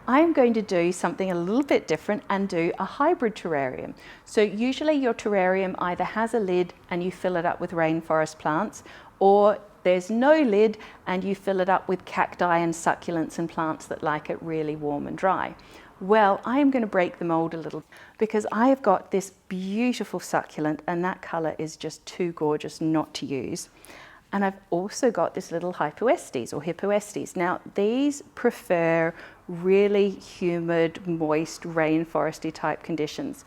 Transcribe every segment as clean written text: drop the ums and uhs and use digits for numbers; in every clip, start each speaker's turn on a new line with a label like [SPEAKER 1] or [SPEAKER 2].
[SPEAKER 1] I'm going to do something a little bit different and do a hybrid terrarium. So usually your terrarium either has a lid and you fill it up with rainforest plants, or there's no lid and you fill it up with cacti and succulents and plants that like it really warm and dry. Well, I am going to break the mold a little because I have got this beautiful succulent and that colour is just too gorgeous not to use. And I've also got this little hypoestes or hippoestes. Now these prefer really humid, moist, rainforesty type conditions.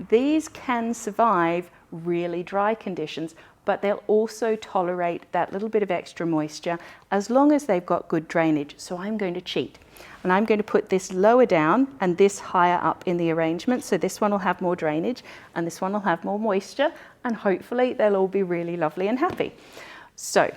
[SPEAKER 1] These can survive really dry conditions, but they'll also tolerate that little bit of extra moisture as long as they've got good drainage. So I'm going to cheat. And I'm going to put this lower down and this higher up in the arrangement. So this one will have more drainage and this one will have more moisture, and hopefully they'll all be really lovely and happy. So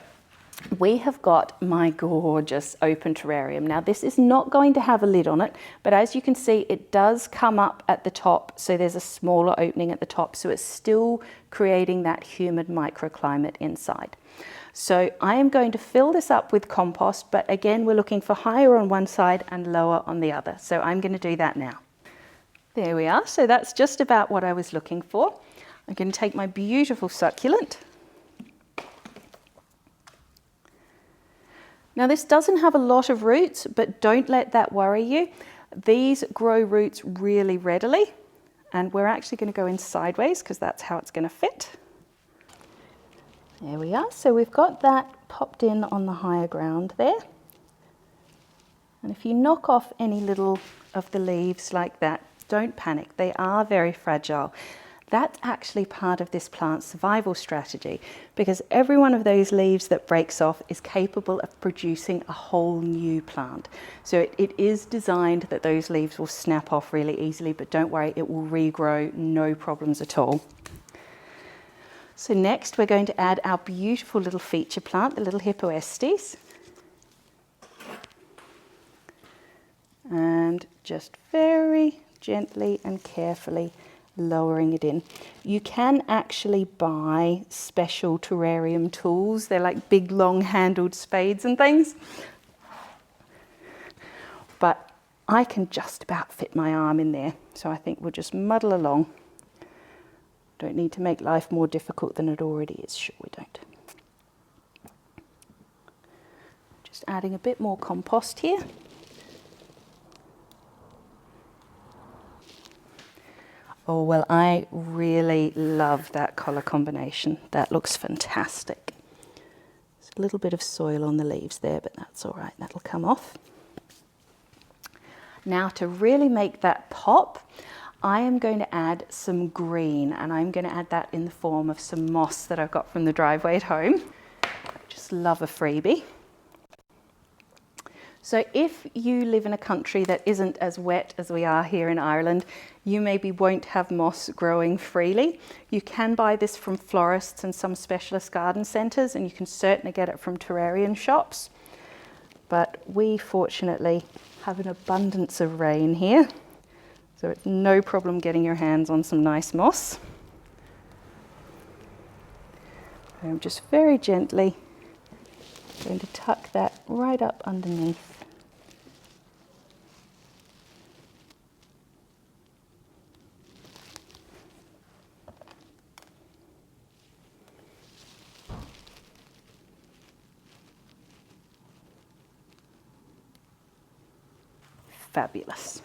[SPEAKER 1] we have got my gorgeous open terrarium. Now this is not going to have a lid on it, but as you can see, it does come up at the top. So there's a smaller opening at the top. So it's still creating that humid microclimate inside. So I am going to fill this up with compost, but again, we're looking for higher on one side and lower on the other. So I'm going to do that now. There we are. So that's just about what I was looking for. I'm going to take my beautiful succulent. Now this doesn't have a lot of roots, but don't let that worry you. These grow roots really readily, and we're actually going to go in sideways because that's how it's going to fit. There we are. So we've got that popped in on the higher ground there. And if you knock off any little of the leaves like that, don't panic. They are very fragile. That's actually part of this plant's survival strategy, because every one of those leaves that breaks off is capable of producing a whole new plant. So it is designed that those leaves will snap off really easily, but don't worry, it will regrow, no problems at all. So next we're going to add our beautiful little feature plant, the little hippoestes. And just very gently and carefully lowering it in. You can actually buy special terrarium tools. They're like big long handled spades and things. But I can just about fit my arm in there. So I think we'll just muddle along. Don't need to make life more difficult than it already is. Sure we don't. Just adding a bit more compost here. Oh, well, I really love that colour combination. That looks fantastic. There's a little bit of soil on the leaves there, but that's all right. That'll come off. Now, to really make that pop, I am going to add some green, and I'm going to add that in the form of some moss that I've got from the driveway at home. I just love a freebie. So if you live in a country that isn't as wet as we are here in Ireland, you maybe won't have moss growing freely. You can buy this from florists and some specialist garden centres, and you can certainly get it from terrarium shops. But we fortunately have an abundance of rain here, so it's no problem getting your hands on some nice moss. I'm just very gently going to tuck that right up underneath. Fabulous.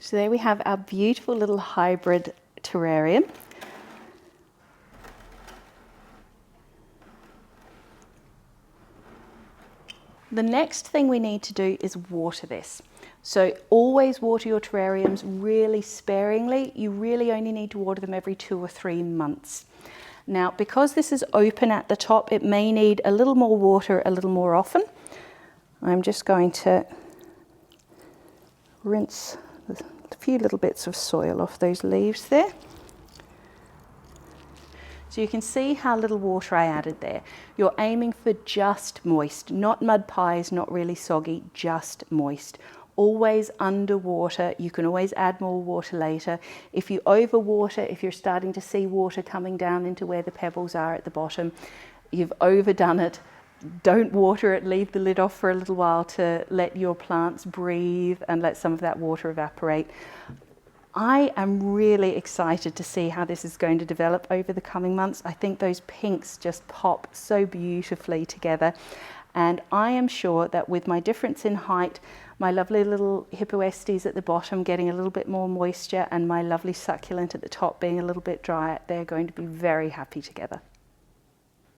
[SPEAKER 1] So there we have our beautiful little hybrid terrarium. The next thing we need to do is water this. So always water your terrariums really sparingly. You really only need to water them every 2 or 3 months. Now, because this is open at the top, it may need a little more water a little more often. I'm just going to rinse a few little bits of soil off those leaves there. So you can see how little water I added there. You're aiming for just moist, not mud pies, not really soggy, just moist. Always underwater. You can always add more water later. If you overwater, if you're starting to see water coming down into where the pebbles are at the bottom, you've overdone it. don't water it, leave the lid off for a little while to let your plants breathe and let some of that water evaporate. I am really excited to see how this is going to develop over the coming months. I think those pinks just pop so beautifully together. And I am sure that with my difference in height, my lovely little hippoestes at the bottom getting a little bit more moisture and my lovely succulent at the top being a little bit drier, they're going to be very happy together.